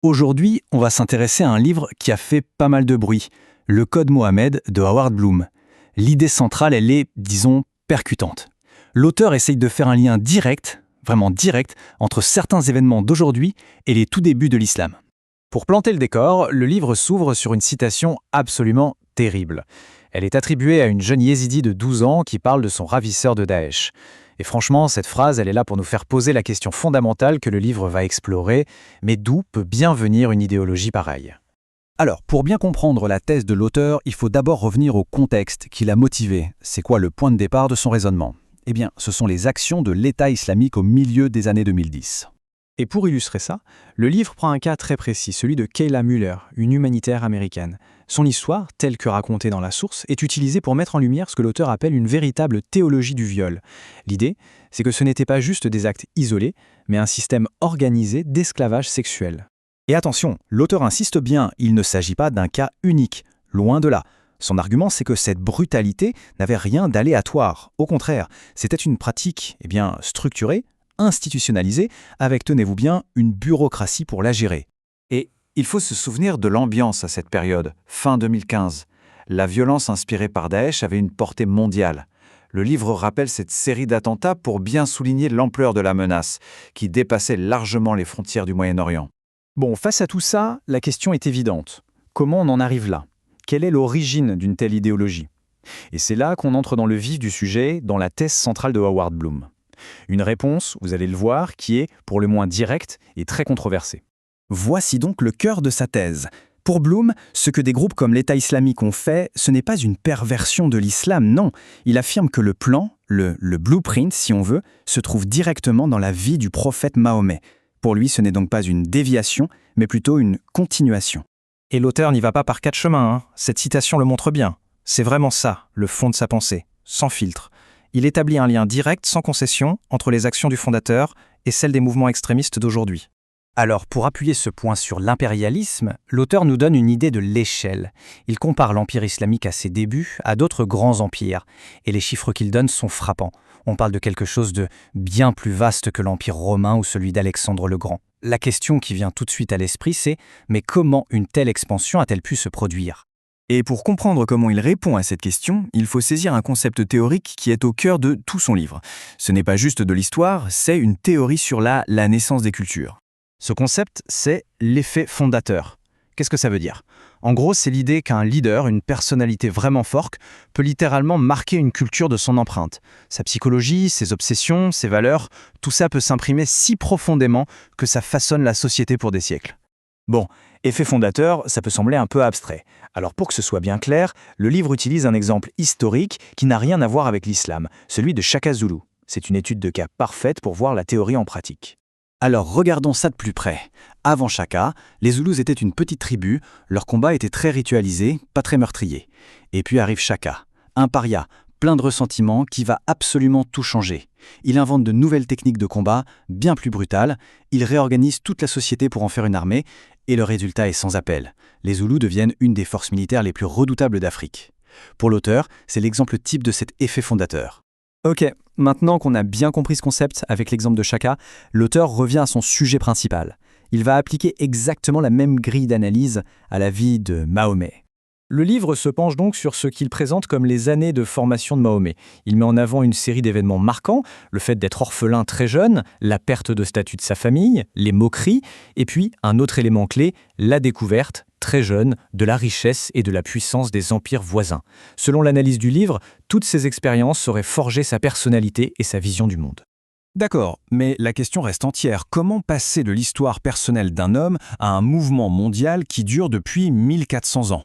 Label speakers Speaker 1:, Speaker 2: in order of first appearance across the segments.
Speaker 1: Aujourd'hui, on va s'intéresser à un livre qui a fait pas mal de bruit, Le Code Mohammed de Howard Bloom. L'idée centrale, elle est, disons, percutante. L'auteur essaye de faire un lien direct, vraiment direct, entre certains événements d'aujourd'hui et les tout débuts de l'islam. Pour planter le décor, le livre s'ouvre sur une citation absolument terrible. Elle est attribuée à une jeune yézidi de 12 ans qui parle de son ravisseur de Daesh. Et franchement, cette phrase, elle est là pour nous faire poser la question fondamentale que le livre va explorer, mais d'où peut bien venir une idéologie pareille? Alors, pour bien comprendre la thèse de l'auteur, il faut d'abord revenir au contexte qui l'a motivé. C'est quoi le point de départ de son raisonnement? Eh bien, ce sont les actions de l'État islamique au milieu des années 2010.
Speaker 2: Et pour illustrer ça, le livre prend un cas très précis, celui de Kayla Mueller, une humanitaire américaine. Son histoire, telle que racontée dans la source, est utilisée pour mettre en lumière ce que l'auteur appelle une véritable théologie du viol. L'idée, c'est que ce n'était pas juste des actes isolés, mais un système organisé d'esclavage sexuel.
Speaker 1: Et attention, l'auteur insiste bien, il ne s'agit pas d'un cas unique, loin de là. Son argument, c'est que cette brutalité n'avait rien d'aléatoire. Au contraire, c'était une pratique structurée, institutionnalisée, avec, tenez-vous bien, une bureaucratie pour la gérer. Et il faut se souvenir de l'ambiance à cette période, fin 2015. La violence inspirée par Daesh avait une portée mondiale. Le livre rappelle cette série d'attentats pour bien souligner l'ampleur de la menace, qui dépassait largement les frontières du Moyen-Orient. Bon, face à tout ça, la question est évidente. Comment on en arrive là? Quelle est l'origine d'une telle idéologie? Et c'est là qu'on entre dans le vif du sujet, dans la thèse centrale de Howard Bloom. Une réponse, vous allez le voir, qui est, pour le moins directe et très controversée. Voici donc le cœur de sa thèse. Pour Bloom, ce que des groupes comme l'État islamique ont fait, ce n'est pas une perversion de l'islam, non. Il affirme que le plan, le blueprint si on veut, se trouve directement dans la vie du prophète Mahomet. Pour lui, ce n'est donc pas une déviation, mais plutôt une continuation.
Speaker 2: Et l'auteur n'y va pas par quatre chemins, Cette citation le montre bien. C'est vraiment ça, le fond de sa pensée, sans filtre. Il établit un lien direct, sans concession, entre les actions du fondateur et celles des mouvements extrémistes d'aujourd'hui.
Speaker 1: Alors, pour appuyer ce point sur l'impérialisme, l'auteur nous donne une idée de l'échelle. Il compare l'Empire islamique à ses débuts à d'autres grands empires, et les chiffres qu'il donne sont frappants. On parle de quelque chose de bien plus vaste que l'Empire romain ou celui d'Alexandre le Grand. La question qui vient tout de suite à l'esprit, c'est « mais comment une telle expansion a-t-elle pu se produire ?»
Speaker 3: Et pour comprendre comment il répond à cette question, il faut saisir un concept théorique qui est au cœur de tout son livre. Ce n'est pas juste de l'histoire, c'est une théorie sur la naissance des cultures.
Speaker 2: Ce concept, c'est l'effet fondateur. Qu'est-ce que ça veut dire? En gros, c'est l'idée qu'un leader, une personnalité vraiment forte, peut littéralement marquer une culture de son empreinte. Sa psychologie, ses obsessions, ses valeurs, tout ça peut s'imprimer si profondément que ça façonne la société pour des siècles.
Speaker 1: Bon, effet fondateur, ça peut sembler un peu abstrait. Alors pour que ce soit bien clair, le livre utilise un exemple historique qui n'a rien à voir avec l'islam, celui de Shaka Zulu. C'est une étude de cas parfaite pour voir la théorie en pratique. Alors regardons ça de plus près. Avant Shaka, les Zoulous étaient une petite tribu, leur combat était très ritualisé, pas très meurtrier. Et puis arrive Shaka, un paria, plein de ressentiments qui va absolument tout changer. Il invente de nouvelles techniques de combat, bien plus brutales, il réorganise toute la société pour en faire une armée, et le résultat est sans appel. Les Zoulous deviennent une des forces militaires les plus redoutables d'Afrique. Pour l'auteur, c'est l'exemple type de cet effet fondateur.
Speaker 2: Ok, maintenant qu'on a bien compris ce concept avec l'exemple de Shaka, l'auteur revient à son sujet principal. Il va appliquer exactement la même grille d'analyse à la vie de Mahomet. Le livre se penche donc sur ce qu'il présente comme les années de formation de Mahomet. Il met en avant une série d'événements marquants, le fait d'être orphelin très jeune, la perte de statut de sa famille, les moqueries, et puis un autre élément clé, la découverte, très jeune, de la richesse et de la puissance des empires voisins. Selon l'analyse du livre, toutes ces expériences auraient forgé sa personnalité et sa vision du monde.
Speaker 3: D'accord, mais la question reste entière. Comment passer de l'histoire personnelle d'un homme à un mouvement mondial qui dure depuis 1400 ans?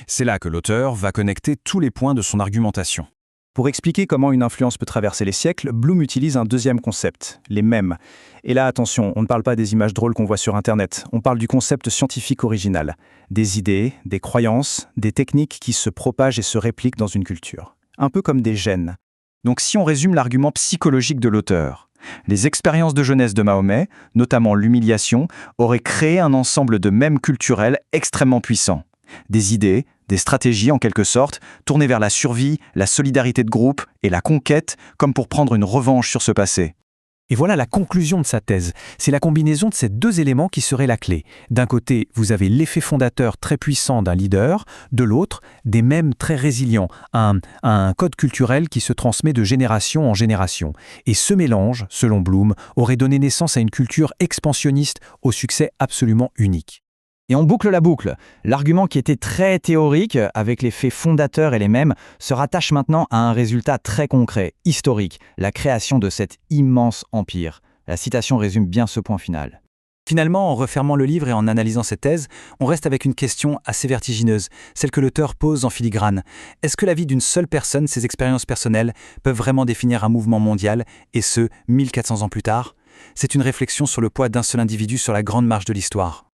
Speaker 3: C'est là que l'auteur va connecter tous les points de son argumentation.
Speaker 1: Pour expliquer comment une influence peut traverser les siècles, Bloom utilise un deuxième concept, les mèmes. Et là, attention, on ne parle pas des images drôles qu'on voit sur Internet, on parle du concept scientifique original. Des idées, des croyances, des techniques qui se propagent et se répliquent dans une culture. Un peu comme des gènes. Donc si on résume l'argument psychologique de l'auteur, les expériences de jeunesse de Mahomet, notamment l'humiliation, auraient créé un ensemble de mèmes culturels extrêmement puissants. Des idées, des stratégies en quelque sorte, tournées vers la survie, la solidarité de groupe et la conquête, comme pour prendre une revanche sur ce passé.
Speaker 2: Et voilà la conclusion de sa thèse. C'est la combinaison de ces deux éléments qui serait la clé. D'un côté, vous avez l'effet fondateur très puissant d'un leader, de l'autre, des mèmes très résilients, un code culturel qui se transmet de génération en génération. Et ce mélange, selon Bloom, aurait donné naissance à une culture expansionniste au succès absolument unique.
Speaker 1: Et on boucle la boucle. L'argument qui était très théorique, avec les faits fondateurs et les mèmes, se rattache maintenant à un résultat très concret, historique, la création de cet immense empire. La citation résume bien ce point final.
Speaker 2: Finalement, en refermant le livre et en analysant cette thèse, on reste avec une question assez vertigineuse, celle que l'auteur pose en filigrane. Est-ce que la vie d'une seule personne, ses expériences personnelles, peuvent vraiment définir un mouvement mondial, et ce, 1400 ans plus tard ? C'est une réflexion sur le poids d'un seul individu sur la grande marche de l'histoire.